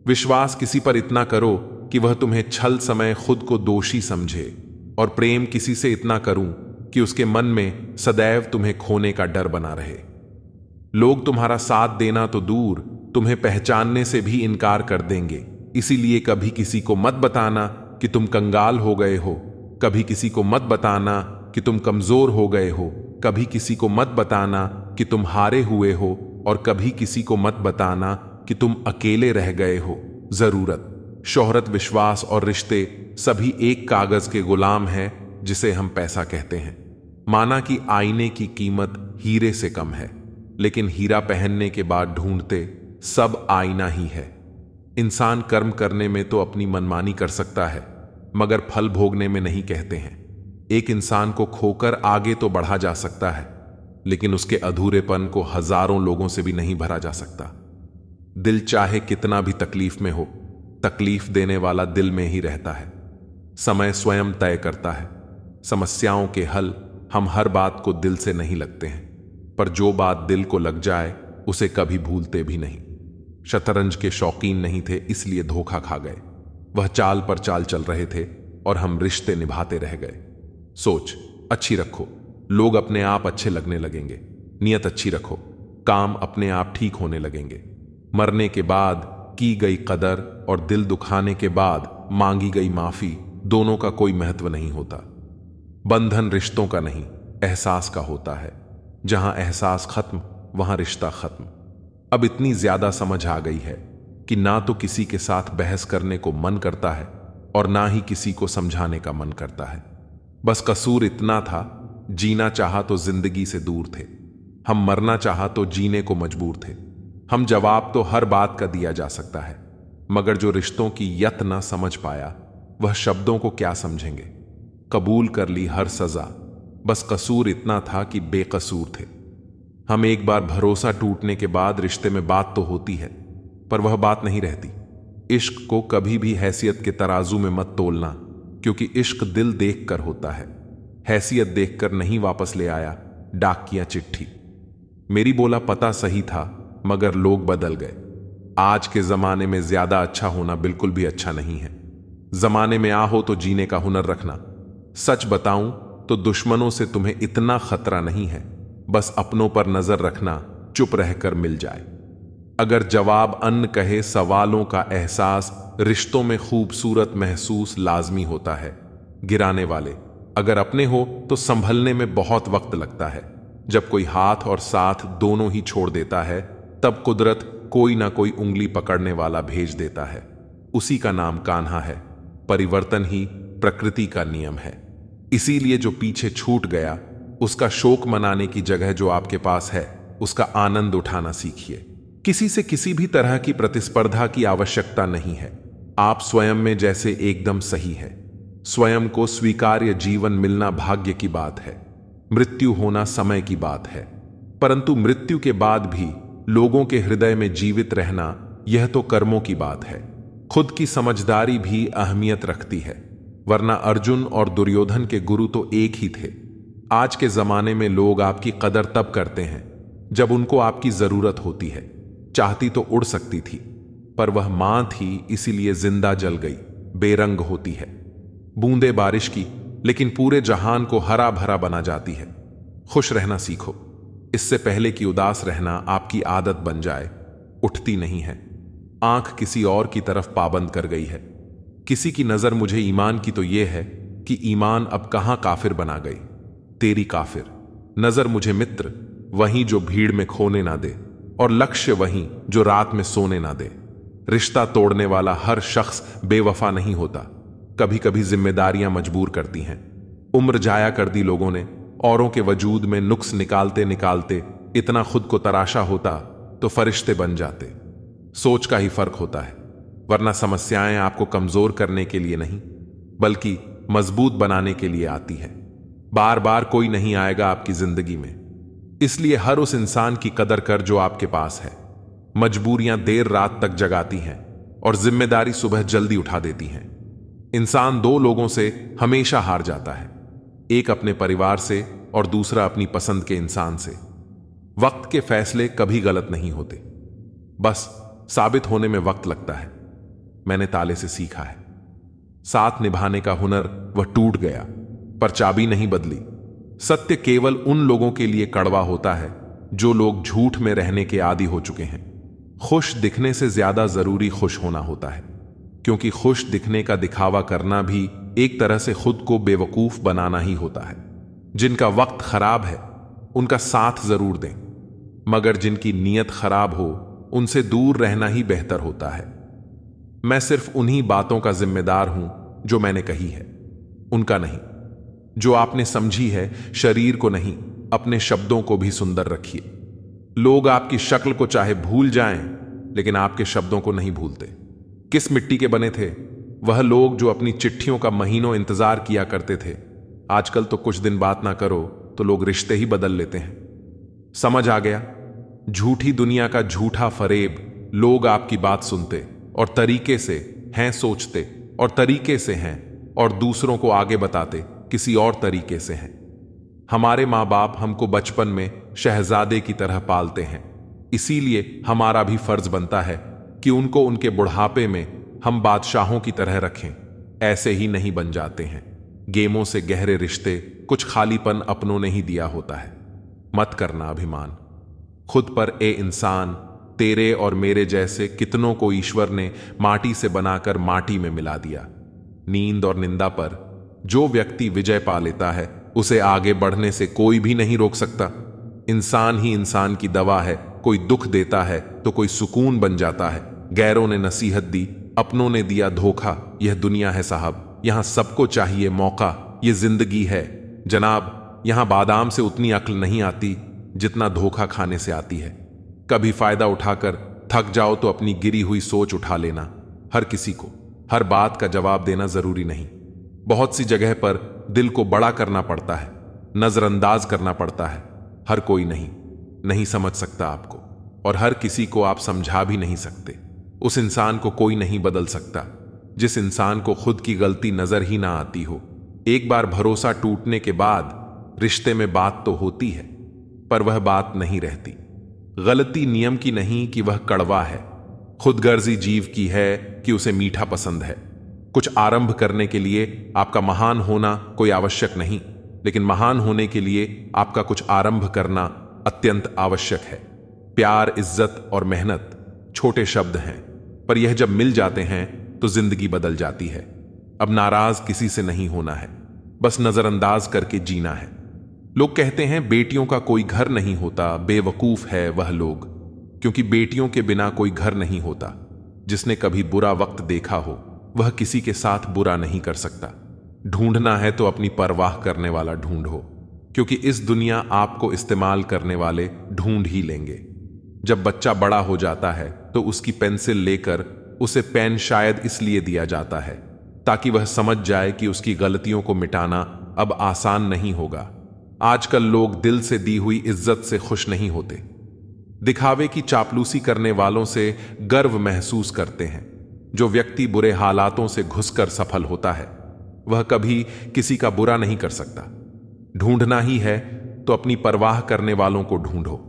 विश्वास किसी पर इतना करो कि वह तुम्हें छल समय खुद को दोषी समझे, और प्रेम किसी से इतना करूं कि उसके मन में सदैव तुम्हें खोने का डर बना रहे। लोग तुम्हारा साथ देना तो दूर, तुम्हें पहचानने से भी इनकार कर देंगे। इसीलिए कभी किसी को मत बताना कि तुम कंगाल हो गए हो, कभी किसी को मत बताना कि तुम कमजोर हो गए हो, कभी किसी को मत बताना कि तुम हारे हुए हो, और कभी किसी को मत बताना कि तुम अकेले रह गए हो। जरूरत, शोहरत, विश्वास और रिश्ते सभी एक कागज के गुलाम हैं जिसे हम पैसा कहते हैं। माना कि आईने की कीमत हीरे से कम है, लेकिन हीरा पहनने के बाद ढूंढते सब आईना ही है। इंसान कर्म करने में तो अपनी मनमानी कर सकता है, मगर फल भोगने में नहीं, कहते हैं। एक इंसान को खोकर आगे तो बढ़ा जा सकता है, लेकिन उसके अधूरेपन को हजारों लोगों से भी नहीं भरा जा सकता। दिल चाहे कितना भी तकलीफ में हो, तकलीफ देने वाला दिल में ही रहता है। समय स्वयं तय करता है। समस्याओं के हल हम हर बात को दिल से नहीं लगते हैं, पर जो बात दिल को लग जाए उसे कभी भूलते भी नहीं। शतरंज के शौकीन नहीं थे, इसलिए धोखा खा गए। वह चाल पर चाल चल रहे थे और हम रिश्ते निभाते रह गए। सोच अच्छी रखो, लोग अपने आप अच्छे लगने लगेंगे। नियत अच्छी रखो, काम अपने आप ठीक होने लगेंगे। मरने के बाद की गई कदर और दिल दुखाने के बाद मांगी गई माफी, दोनों का कोई महत्व नहीं होता। बंधन रिश्तों का नहीं, एहसास का होता है। जहां एहसास खत्म, वहां रिश्ता खत्म। अब इतनी ज्यादा समझ आ गई है कि ना तो किसी के साथ बहस करने को मन करता है और ना ही किसी को समझाने का मन करता है। बस कसूर इतना था, जीना चाहा तो जिंदगी से दूर थे, हम मरना चाहा तो जीने को मजबूर थे। हम जवाब तो हर बात का दिया जा सकता है, मगर जो रिश्तों की यत ना समझ पाया, वह शब्दों को क्या समझेंगे। कबूल कर ली हर सजा, बस कसूर इतना था कि बेकसूर थे। हम एक बार भरोसा टूटने के बाद रिश्ते में बात तो होती है, पर वह बात नहीं रहती। इश्क को कभी भी हैसियत के तराजू में मत तोलना, क्योंकि इश्क दिल देख कर होता है। हैसियत देखकर नहीं वापस ले आया डाक किया चिट्ठी। मेरी बोला पता सही था, मगर लोग बदल गए। आज के जमाने में ज्यादा अच्छा होना बिल्कुल भी अच्छा नहीं है। जमाने में आ हो तो जीने का हुनर रखना। सच बताऊं तो दुश्मनों से तुम्हें इतना खतरा नहीं है, बस अपनों पर नजर रखना, चुप रहकर मिल जाए। अगर जवाब अन्न कहे सवालों का एहसास, रिश्तों में खूबसूरत महसूस लाजमी होता है। गिराने वाले अगर अपने हो तो संभलने में बहुत वक्त लगता है। जब कोई हाथ और साथ दोनों ही छोड़ देता है, तब कुदरत कोई ना कोई उंगली पकड़ने वाला भेज देता है। उसी का नाम कान्हा है। परिवर्तन ही प्रकृति का नियम है। इसीलिए जो पीछे छूट गया, उसका शोक मनाने की जगह जो आपके पास है, उसका आनंद उठाना सीखिए। किसी से किसी भी तरह की प्रतिस्पर्धा की आवश्यकता नहीं है। आप स्वयं में जैसे एकदम सही है। स्वयं को स्वीकार्य जीवन मिलना भाग्य की बात है। मृत्यु होना समय की बात है, परंतु मृत्यु के बाद भी लोगों के हृदय में जीवित रहना, यह तो कर्मों की बात है। खुद की समझदारी भी अहमियत रखती है, वरना अर्जुन और दुर्योधन के गुरु तो एक ही थे। आज के जमाने में लोग आपकी कदर तब करते हैं जब उनको आपकी जरूरत होती है। चाहती तो उड़ सकती थी, पर वह मां थी, इसीलिए जिंदा जल गई। बेरंग होती है बूंदे बारिश की, लेकिन पूरे जहान को हरा भरा बना जाती है। खुश रहना सीखो, इससे पहले कि उदास रहना आपकी आदत बन जाए। उठती नहीं है, आंख किसी और की तरफ पाबंद कर गई है। किसी की नजर मुझे ईमान की तो यह है कि ईमान अब कहां काफिर बना गई। तेरी काफिर नजर मुझे मित्र, वहीं जो भीड़ में खोने ना दे, और लक्ष्य वहीं जो रात में सोने ना दे। रिश्ता तोड़ने वाला हर शख्स बेवफा नहीं होता। कभी कभी जिम्मेदारियां मजबूर करती हैं। उम्र जाया कर दी लोगों ने, औरों के वजूद में नुक्स निकालते निकालते इतना खुद को तराशा होता तो फरिश्ते बन जाते। सोच का ही फर्क होता है, वरना समस्याएं आपको कमजोर करने के लिए नहीं, बल्कि मजबूत बनाने के लिए आती है। बार बार कोई नहीं आएगा आपकी जिंदगी में, इसलिए हर उस इंसान की कदर कर जो आपके पास है। मजबूरियां देर रात तक जगाती हैं और जिम्मेदारी सुबह जल्दी उठा देती हैं। इंसान दो लोगों से हमेशा हार जाता है, एक अपने परिवार से और दूसरा अपनी पसंद के इंसान से। वक्त के फैसले कभी गलत नहीं होते, बस साबित होने में वक्त लगता है। मैंने ताले से सीखा है। साथ निभाने का हुनर वह टूट गया, पर चाबी नहीं बदली। सत्य केवल उन लोगों के लिए कड़वा होता है जो लोग झूठ में रहने के आदी हो चुके हैं। खुश दिखने से ज्यादा जरूरी खुश होना होता है, क्योंकि खुश दिखने का दिखावा करना भी एक तरह से खुद को बेवकूफ बनाना ही होता है। जिनका वक्त खराब है उनका साथ जरूर दें, मगर जिनकी नीयत खराब हो उनसे दूर रहना ही बेहतर होता है। मैं सिर्फ उन्हीं बातों का जिम्मेदार हूं जो मैंने कही है, उनका नहीं। जो आपने समझी है, शरीर को नहीं, अपने शब्दों को भी सुंदर रखिए। लोग आपकी शक्ल को चाहे भूल जाएं, लेकिन आपके शब्दों को नहीं भूलते। किस मिट्टी के बने थे वह लोग जो अपनी चिट्ठियों का महीनों इंतजार किया करते थे? आजकल तो कुछ दिन बात ना करो तो लोग रिश्ते ही बदल लेते हैं। समझ आ गया? झूठी दुनिया का झूठा फरेब। लोग आपकी बात सुनते और तरीके से हैं, सोचते और तरीके से हैं, और दूसरों को आगे बताते किसी और तरीके से हैं। हमारे माँ बाप हमको बचपन में शहजादे की तरह पालते हैं, इसीलिए हमारा भी फर्ज बनता है कि उनको उनके बुढ़ापे में हम बादशाहों की तरह रखें। ऐसे ही नहीं बन जाते हैं। गेमों से गहरे रिश्ते कुछ खालीपन अपनों ने ही दिया होता है। मत करना अभिमान खुद पर, ए इंसान। तेरे और मेरे जैसे कितनों को ईश्वर ने माटी से बनाकर माटी में मिला दिया। नींद और निंदा पर जो व्यक्ति विजय पा लेता है उसे आगे बढ़ने से कोई भी नहीं रोक सकता। इंसान ही इंसान की दवा है। कोई दुख देता है तो कोई सुकून बन जाता है। गैरों ने नसीहत दी, अपनों ने दिया धोखा। यह दुनिया है साहब, यहां सबको चाहिए मौका। यह जिंदगी है जनाब, यहां बादाम से उतनी अक्ल नहीं आती जितना धोखा खाने से आती है। कभी फायदा उठाकर थक जाओ तो अपनी गिरी हुई सोच उठा लेना। हर किसी को हर बात का जवाब देना जरूरी नहीं। बहुत सी जगह पर दिल को बड़ा करना पड़ता है, नजरअंदाज करना पड़ता है। हर कोई नहीं समझ सकता आपको, और हर किसी को आप समझा भी नहीं सकते। उस इंसान को कोई नहीं बदल सकता जिस इंसान को खुद की गलती नजर ही ना आती हो। एक बार भरोसा टूटने के बाद रिश्ते में बात तो होती है, पर वह बात नहीं रहती। गलती नियम की नहीं कि वह कड़वा है, खुदगर्जी जीव की है कि उसे मीठा पसंद है। कुछ आरंभ करने के लिए आपका महान होना कोई आवश्यक नहीं, लेकिन महान होने के लिए आपका कुछ आरंभ करना अत्यंत आवश्यक है। प्यार, इज्जत और मेहनत छोटे शब्द हैं, पर यह जब मिल जाते हैं तो जिंदगी बदल जाती है। अब नाराज किसी से नहीं होना है, बस नजरअंदाज करके जीना है। लोग कहते हैं बेटियों का कोई घर नहीं होता, बेवकूफ है वह लोग, क्योंकि बेटियों के बिना कोई घर नहीं होता। जिसने कभी बुरा वक्त देखा हो वह किसी के साथ बुरा नहीं कर सकता। ढूंढना है तो अपनी परवाह करने वाला ढूंढो, क्योंकि इस दुनिया आपको इस्तेमाल करने वाले ढूंढ ही लेंगे। जब बच्चा बड़ा हो जाता है तो उसकी पेंसिल लेकर उसे पेन शायद इसलिए दिया जाता है ताकि वह समझ जाए कि उसकी गलतियों को मिटाना अब आसान नहीं होगा। आजकल लोग दिल से दी हुई इज्जत से खुश नहीं होते, दिखावे की चापलूसी करने वालों से गर्व महसूस करते हैं। जो व्यक्ति बुरे हालातों से घुसकर सफल होता है वह कभी किसी का बुरा नहीं कर सकता। ढूंढना ही है तो अपनी परवाह करने वालों को ढूंढो।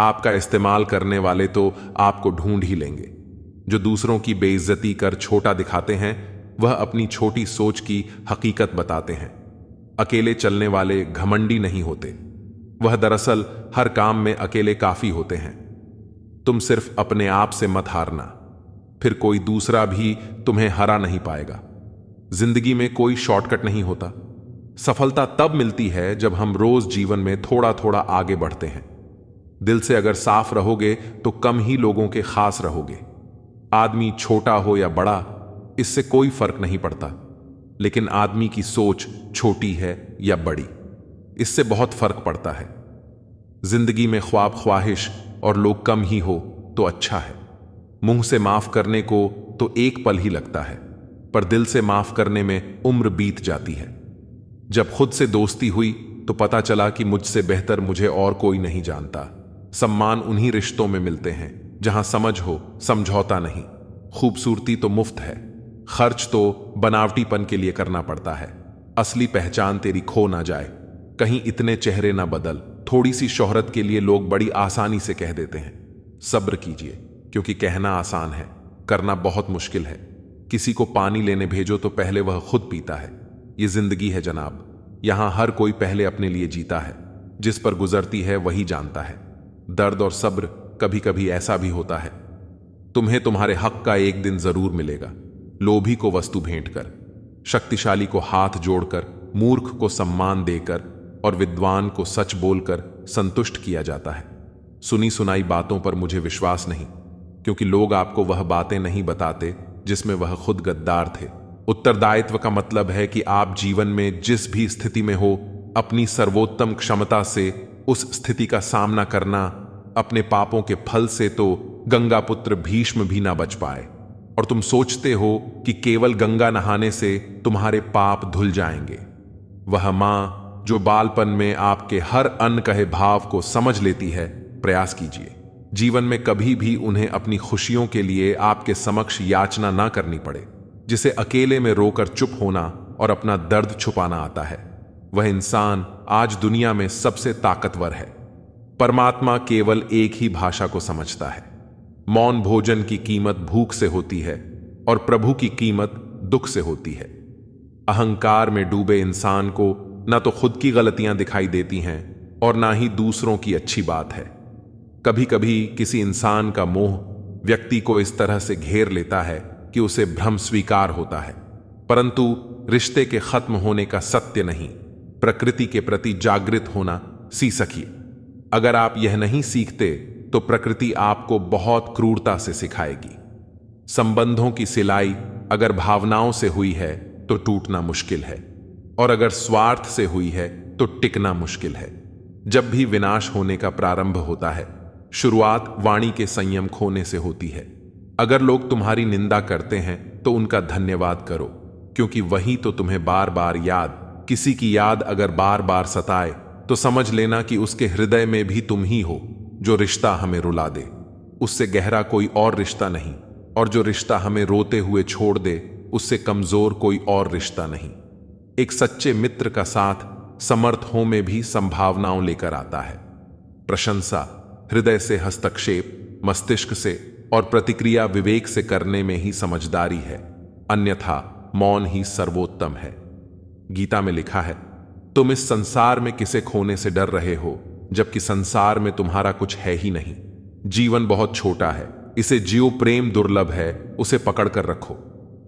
आपका इस्तेमाल करने वाले तो आपको ढूंढ ही लेंगे। जो दूसरों की बेइज्जती कर छोटा दिखाते हैं वह अपनी छोटी सोच की हकीकत बताते हैं। अकेले चलने वाले घमंडी नहीं होते, वह दरअसल हर काम में अकेले काफी होते हैं। तुम सिर्फ अपने आप से मत हारना, फिर कोई दूसरा भी तुम्हें हरा नहीं पाएगा। जिंदगी में कोई शॉर्टकट नहीं होता। सफलता तब मिलती है जब हम रोज जीवन में थोड़ा थोड़ा आगे बढ़ते हैं। दिल से अगर साफ रहोगे तो कम ही लोगों के खास रहोगे। आदमी छोटा हो या बड़ा इससे कोई फर्क नहीं पड़ता, लेकिन आदमी की सोच छोटी है या बड़ी इससे बहुत फर्क पड़ता है। जिंदगी में ख्वाब, ख्वाहिश और लोग कम ही हो तो अच्छा है। मुंह से माफ करने को तो एक पल ही लगता है, पर दिल से माफ करने में उम्र बीत जाती है। जब खुद से दोस्ती हुई तो पता चला कि मुझसे बेहतर मुझे और कोई नहीं जानता। सम्मान उन्हीं रिश्तों में मिलते हैं जहां समझ हो, समझौता नहीं। खूबसूरती तो मुफ्त है, खर्च तो बनावटीपन के लिए करना पड़ता है। असली पहचान तेरी खो ना जाए, कहीं इतने चेहरे ना बदल। थोड़ी सी शोहरत के लिए लोग बड़ी आसानी से कह देते हैं। सब्र कीजिए, क्योंकि कहना आसान है, करना बहुत मुश्किल है। किसी को पानी लेने भेजो तो पहले वह खुद पीता है। ये जिंदगी है जनाब, यहां हर कोई पहले अपने लिए जीता है। जिस पर गुजरती है वही जानता है। दर्द और सब्र कभी कभी ऐसा भी होता है। तुम्हें तुम्हारे हक का एक दिन जरूर मिलेगा। लोभी को वस्तु भेंट कर, शक्तिशाली को हाथ जोड़कर, मूर्ख को सम्मान देकर और विद्वान को सच बोलकर संतुष्ट किया जाता है। सुनी सुनाई बातों पर मुझे विश्वास नहीं, क्योंकि लोग आपको वह बातें नहीं बताते जिसमें वह खुद गद्दार थे। उत्तरदायित्व का मतलब है कि आप जीवन में जिस भी स्थिति में हो, अपनी सर्वोत्तम क्षमता से उस स्थिति का सामना करना। अपने पापों के फल से तो गंगा पुत्र भीष्म भी ना बच पाए, और तुम सोचते हो कि केवल गंगा नहाने से तुम्हारे पाप धुल जाएंगे। वह मां जो बालपन में आपके हर अन कहे भाव को समझ लेती है, प्रयास कीजिए जीवन में कभी भी उन्हें अपनी खुशियों के लिए आपके समक्ष याचना ना करनी पड़े। जिसे अकेले में रोकर चुप होना और अपना दर्द छुपाना आता है, वह इंसान आज दुनिया में सबसे ताकतवर है। परमात्मा केवल एक ही भाषा को समझता है। मौन भोजन की कीमत भूख से होती है और प्रभु की कीमत दुख से होती है। अहंकार में डूबे इंसान को ना तो खुद की गलतियां दिखाई देती हैं और ना ही दूसरों की अच्छी बात है। कभी कभी किसी इंसान का मोह व्यक्ति को इस तरह से घेर लेता है कि उसे भ्रम स्वीकार होता है, परंतु रिश्ते के खत्म होने का सत्य नहीं, प्रकृति के प्रति जागृत होना सीखिए। अगर आप यह नहीं सीखते तो प्रकृति आपको बहुत क्रूरता से सिखाएगी। संबंधों की सिलाई अगर भावनाओं से हुई है तो टूटना मुश्किल है, और अगर स्वार्थ से हुई है तो टिकना मुश्किल है। जब भी विनाश होने का प्रारंभ होता है, शुरुआत वाणी के संयम खोने से होती है। अगर लोग तुम्हारी निंदा करते हैं तो उनका धन्यवाद करो, क्योंकि वही तो तुम्हें बार बार याद। किसी की याद अगर बार बार सताए तो समझ लेना कि उसके हृदय में भी तुम ही हो। जो रिश्ता हमें रुला दे, उससे गहरा कोई और रिश्ता नहीं, और जो रिश्ता हमें रोते हुए छोड़ दे, उससे कमजोर कोई और रिश्ता नहीं। एक सच्चे मित्र का साथ समर्थों में भी संभावनाओं लेकर आता है। प्रशंसा हृदय से, हस्तक्षेप मस्तिष्क से और प्रतिक्रिया विवेक से करने में ही समझदारी है, अन्यथा मौन ही सर्वोत्तम है। गीता में लिखा है, तुम इस संसार में किसे खोने से डर रहे हो, जबकि संसार में तुम्हारा कुछ है ही नहीं। जीवन बहुत छोटा है, इसे जियो। प्रेम दुर्लभ है, उसे पकड़ कर रखो।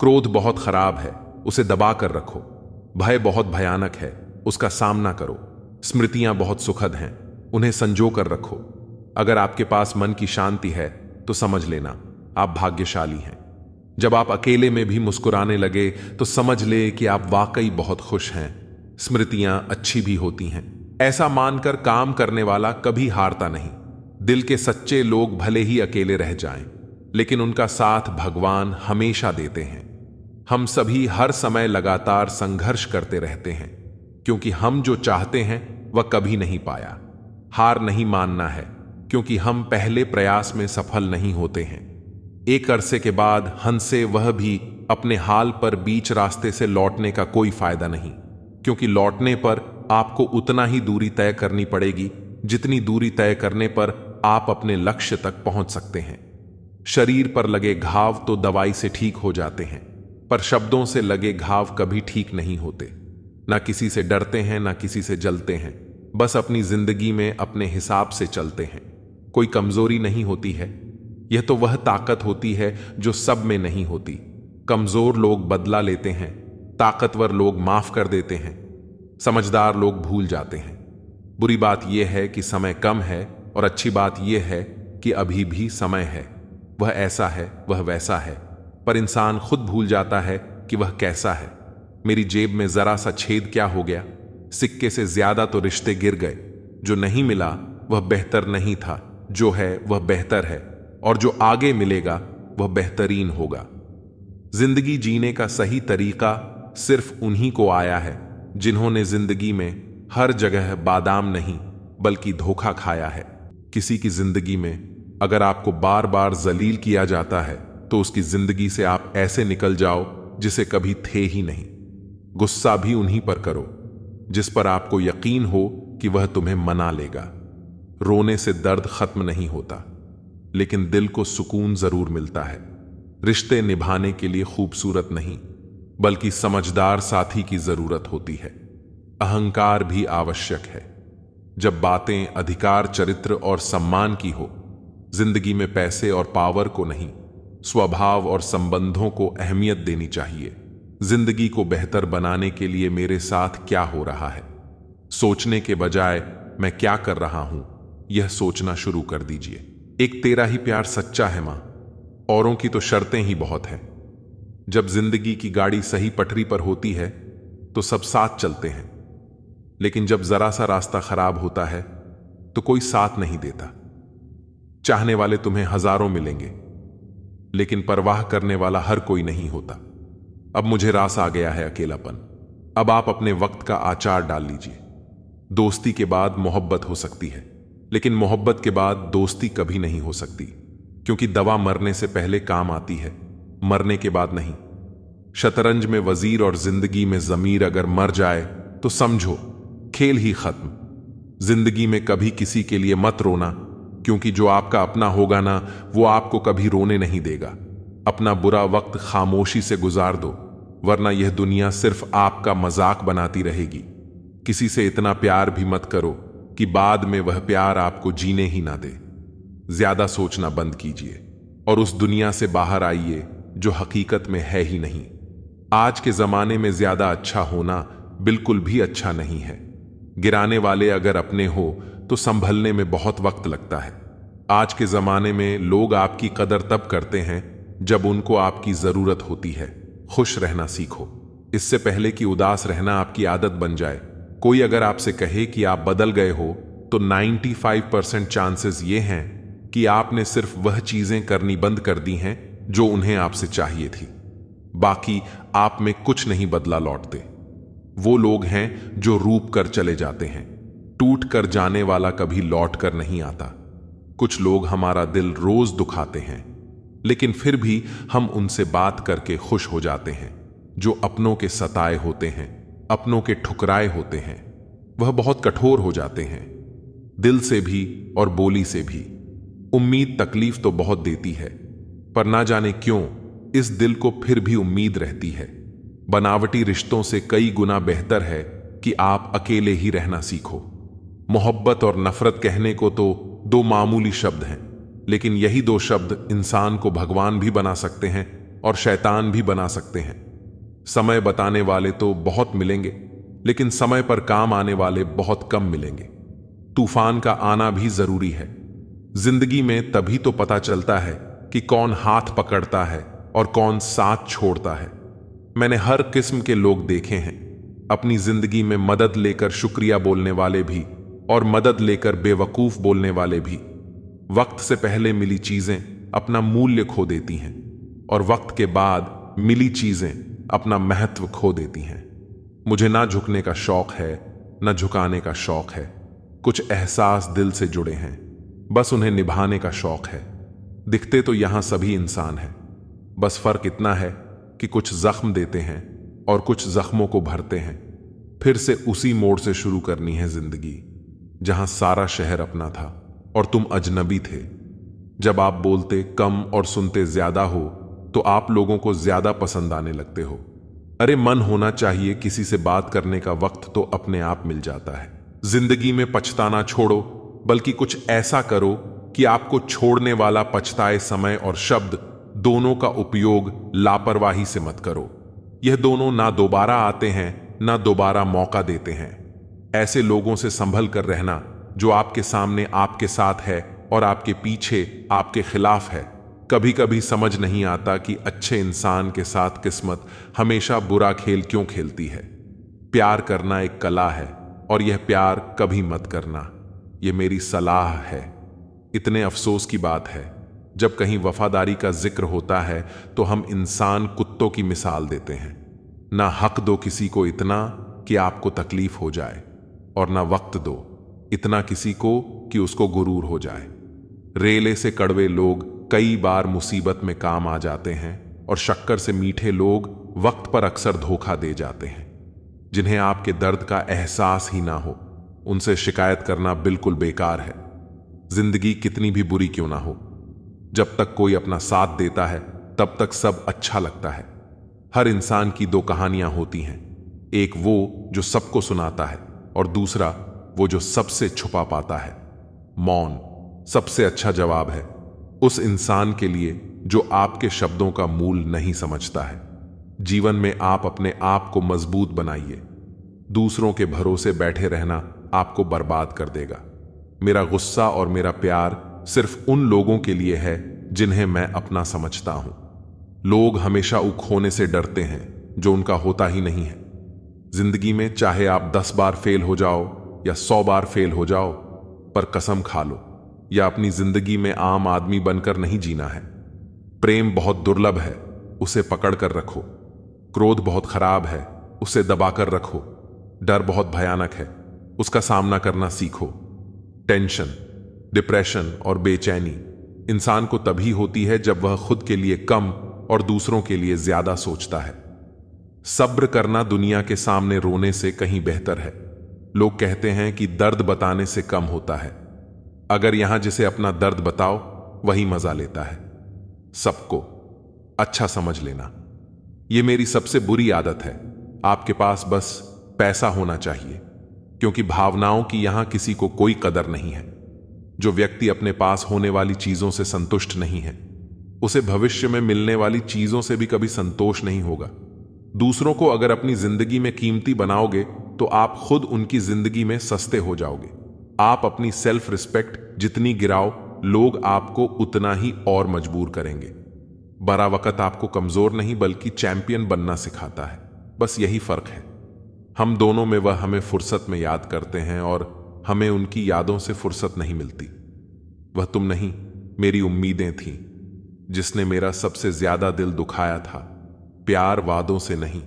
क्रोध बहुत खराब है, उसे दबा कर रखो। भय बहुत भयानक है, उसका सामना करो। स्मृतियां बहुत सुखद हैं, उन्हें संजो कर रखो। अगर आपके पास मन की शांति है तो समझ लेना आप भाग्यशाली हैं। जब आप अकेले में भी मुस्कुराने लगे तो समझ ले कि आप वाकई बहुत खुश हैं। स्मृतियां अच्छी भी होती हैं, ऐसा मानकर काम करने वाला कभी हारता नहीं। दिल के सच्चे लोग भले ही अकेले रह जाएं, लेकिन उनका साथ भगवान हमेशा देते हैं। हम सभी हर समय लगातार संघर्ष करते रहते हैं, क्योंकि हम जो चाहते हैं वह कभी नहीं पाया। हार नहीं मानना है, क्योंकि हम पहले प्रयास में सफल नहीं होते हैं। एक अरसे के बाद हंसे वह भी अपने हाल पर बीच रास्ते से लौटने का कोई फायदा नहीं, क्योंकि लौटने पर आपको उतना ही दूरी तय करनी पड़ेगी जितनी दूरी तय करने पर आप अपने लक्ष्य तक पहुंच सकते हैं। शरीर पर लगे घाव तो दवाई से ठीक हो जाते हैं, पर शब्दों से लगे घाव कभी ठीक नहीं होते। ना किसी से डरते हैं, ना किसी से जलते हैं, बस अपनी जिंदगी में अपने हिसाब से चलते हैं। कोई कमजोरी नहीं होती है, यह तो वह ताकत होती है जो सब में नहीं होती। कमजोर लोग बदला लेते हैं, ताकतवर लोग माफ कर देते हैं, समझदार लोग भूल जाते हैं। बुरी बात यह है कि समय कम है, और अच्छी बात यह है कि अभी भी समय है। वह ऐसा है, वह वैसा है, पर इंसान खुद भूल जाता है कि वह कैसा है। मेरी जेब में जरा सा छेद क्या हो गया, सिक्के से ज्यादा तो रिश्ते गिर गए। जो नहीं मिला वह बेहतर नहीं था, जो है वह बेहतर है, और जो आगे मिलेगा वह बेहतरीन होगा। जिंदगी जीने का सही तरीका सिर्फ उन्हीं को आया है जिन्होंने जिंदगी में हर जगह बादाम नहीं बल्कि धोखा खाया है। किसी की जिंदगी में अगर आपको बार बार जलील किया जाता है तो उसकी जिंदगी से आप ऐसे निकल जाओ जिसे कभी थे ही नहीं। गुस्सा भी उन्हीं पर करो जिस पर आपको यकीन हो कि वह तुम्हें मना लेगा। रोने से दर्द खत्म नहीं होता, लेकिन दिल को सुकून जरूर मिलता है। रिश्ते निभाने के लिए खूबसूरत नहीं बल्कि समझदार साथी की जरूरत होती है। अहंकार भी आवश्यक है जब बातें अधिकार, चरित्र और सम्मान की हो। जिंदगी में पैसे और पावर को नहीं, स्वभाव और संबंधों को अहमियत देनी चाहिए। जिंदगी को बेहतर बनाने के लिए मेरे साथ क्या हो रहा है, सोचने के बजाय मैं क्या कर रहा हूं, यह सोचना शुरू कर दीजिए। एक तेरा ही प्यार सच्चा है मां, औरों की तो शर्तें ही बहुत हैं। जब जिंदगी की गाड़ी सही पटरी पर होती है तो सब साथ चलते हैं, लेकिन जब जरा सा रास्ता खराब होता है तो कोई साथ नहीं देता। चाहने वाले तुम्हें हजारों मिलेंगे, लेकिन परवाह करने वाला हर कोई नहीं होता। अब मुझे रास आ गया है अकेलापन। अब आप अपने वक्त का आचार डाल लीजिए। दोस्ती के बाद मोहब्बत हो सकती है, लेकिन मोहब्बत के बाद दोस्ती कभी नहीं हो सकती, क्योंकि दवा मरने से पहले काम आती है, मरने के बाद नहीं। शतरंज में वजीर और जिंदगी में जमीर अगर मर जाए तो समझो खेल ही खत्म। जिंदगी में कभी किसी के लिए मत रोना, क्योंकि जो आपका अपना होगा ना, वो आपको कभी रोने नहीं देगा। अपना बुरा वक्त खामोशी से गुजार दो, वरना यह दुनिया सिर्फ आपका मजाक बनाती रहेगी। किसी से इतना प्यार भी मत करो कि बाद में वह प्यार आपको जीने ही ना दे। ज्यादा सोचना बंद कीजिए और उस दुनिया से बाहर आइए जो हकीकत में है ही नहीं। आज के जमाने में ज्यादा अच्छा होना बिल्कुल भी अच्छा नहीं है। गिराने वाले अगर अपने हो तो संभलने में बहुत वक्त लगता है। आज के जमाने में लोग आपकी कदर तब करते हैं जब उनको आपकी जरूरत होती है। खुश रहना सीखो, इससे पहले कि उदास रहना आपकी आदत बन जाए। कोई अगर आपसे कहे कि आप बदल गए हो तो 95% चांसेस ये हैं कि आपने सिर्फ वह चीजें करनी बंद कर दी हैं जो उन्हें आपसे चाहिए थी। बाकी आप में कुछ नहीं बदला लौटते। वो लोग हैं जो रूप कर चले जाते हैं। टूट कर जाने वाला कभी लौट कर नहीं आता। कुछ लोग हमारा दिल रोज दुखाते हैं, लेकिन फिर भी हम उनसे बात करके खुश हो जाते हैं। जो अपनों के सताए होते हैं, अपनों के ठुकराए होते हैं, वह बहुत कठोर हो जाते हैं, दिल से भी और बोली से भी। उम्मीद तकलीफ तो बहुत देती है, पर ना जाने क्यों इस दिल को फिर भी उम्मीद रहती है। बनावटी रिश्तों से कई गुना बेहतर है कि आप अकेले ही रहना सीखो। मोहब्बत और नफरत कहने को तो दो मामूली शब्द हैं, लेकिन यही दो शब्द इंसान को भगवान भी बना सकते हैं और शैतान भी बना सकते हैं। समय बताने वाले तो बहुत मिलेंगे, लेकिन समय पर काम आने वाले बहुत कम मिलेंगे। तूफान का आना भी जरूरी है। जिंदगी में तभी तो पता चलता है कि कौन हाथ पकड़ता है और कौन साथ छोड़ता है। मैंने हर किस्म के लोग देखे हैं, अपनी जिंदगी में मदद लेकर शुक्रिया बोलने वाले भी और मदद लेकर बेवकूफ बोलने वाले भी। वक्त से पहले मिली चीजें अपना मूल्य खो देती हैं और वक्त के बाद मिली चीजें अपना महत्व खो देती हैं। मुझे ना झुकने का शौक है, ना झुकाने का शौक है। कुछ एहसास दिल से जुड़े हैं, बस उन्हें निभाने का शौक है। दिखते तो यहां सभी इंसान हैं, बस फर्क इतना है कि कुछ जख्म देते हैं और कुछ जख्मों को भरते हैं। फिर से उसी मोड़ से शुरू करनी है जिंदगी, जहां सारा शहर अपना था और तुम अजनबी थे। जब आप बोलते कम और सुनते ज्यादा हो तो आप लोगों को ज्यादा पसंद आने लगते हो। अरे मन होना चाहिए, किसी से बात करने का वक्त तो अपने आप मिल जाता है। जिंदगी में पछताना छोड़ो, बल्कि कुछ ऐसा करो कि आपको छोड़ने वाला पछताए। समय और शब्द दोनों का उपयोग लापरवाही से मत करो। यह दोनों ना दोबारा आते हैं, ना दोबारा मौका देते हैं। ऐसे लोगों से संभल कर रहना जो आपके सामने आपके साथ है और आपके पीछे आपके खिलाफ है। कभी कभी समझ नहीं आता कि अच्छे इंसान के साथ किस्मत हमेशा बुरा खेल क्यों खेलती है। प्यार करना एक कला है और यह प्यार कभी मत करना, यह मेरी सलाह है। इतने अफसोस की बात है, जब कहीं वफादारी का जिक्र होता है तो हम इंसान कुत्तों की मिसाल देते हैं। ना हक दो किसी को इतना कि आपको तकलीफ हो जाए, और ना वक्त दो इतना किसी को कि उसको गुरूर हो जाए। रेले से कड़वे लोग कई बार मुसीबत में काम आ जाते हैं और शक्कर से मीठे लोग वक्त पर अक्सर धोखा दे जाते हैं। जिन्हें आपके दर्द का एहसास ही ना हो, उनसे शिकायत करना बिल्कुल बेकार है। जिंदगी कितनी भी बुरी क्यों ना हो, जब तक कोई अपना साथ देता है तब तक सब अच्छा लगता है। हर इंसान की दो कहानियां होती हैं, एक वो जो सबको सुनाता है और दूसरा वो जो सबसे छुपा पाता है। मौन सबसे अच्छा जवाब है उस इंसान के लिए जो आपके शब्दों का मूल नहीं समझता है। जीवन में आप अपने आप को मजबूत बनाइए। दूसरों के भरोसे बैठे रहना आपको बर्बाद कर देगा। मेरा गुस्सा और मेरा प्यार सिर्फ उन लोगों के लिए है जिन्हें मैं अपना समझता हूं। लोग हमेशा खोने से डरते हैं जो उनका होता ही नहीं है। जिंदगी में चाहे आप 10 बार फेल हो जाओ या 100 बार फेल हो जाओ, पर कसम खा लो या अपनी जिंदगी में आम आदमी बनकर नहीं जीना है। प्रेम बहुत दुर्लभ है, उसे पकड़ कर रखो। क्रोध बहुत खराब है, उसे दबाकर रखो। डर बहुत भयानक है, उसका सामना करना सीखो। टेंशन, डिप्रेशन और बेचैनी इंसान को तभी होती है जब वह खुद के लिए कम और दूसरों के लिए ज्यादा सोचता है। सब्र करना दुनिया के सामने रोने से कहीं बेहतर है। लोग कहते हैं कि दर्द बताने से कम होता है। अगर यहां जिसे अपना दर्द बताओ वही मजा लेता है। सबको अच्छा समझ लेना, यह मेरी सबसे बुरी आदत है। आपके पास बस पैसा होना चाहिए, क्योंकि भावनाओं की यहां किसी को कोई कदर नहीं है। जो व्यक्ति अपने पास होने वाली चीजों से संतुष्ट नहीं है, उसे भविष्य में मिलने वाली चीजों से भी कभी संतोष नहीं होगा। दूसरों को अगर अपनी जिंदगी में कीमती बनाओगे तो आप खुद उनकी जिंदगी में सस्ते हो जाओगे। आप अपनी सेल्फ रिस्पेक्ट जितनी गिराओ, लोग आपको उतना ही और मजबूर करेंगे। बड़ा वक्त आपको कमजोर नहीं बल्कि चैंपियन बनना सिखाता है। बस यही फर्क है। हम दोनों में वह हमें फुर्सत में याद करते हैं और हमें उनकी यादों से फुर्सत नहीं मिलती। वह तुम नहीं, मेरी उम्मीदें थीं जिसने मेरा सबसे ज्यादा दिल दुखाया था। प्यार वादों से नहीं,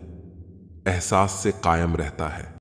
एहसास से कायम रहता है।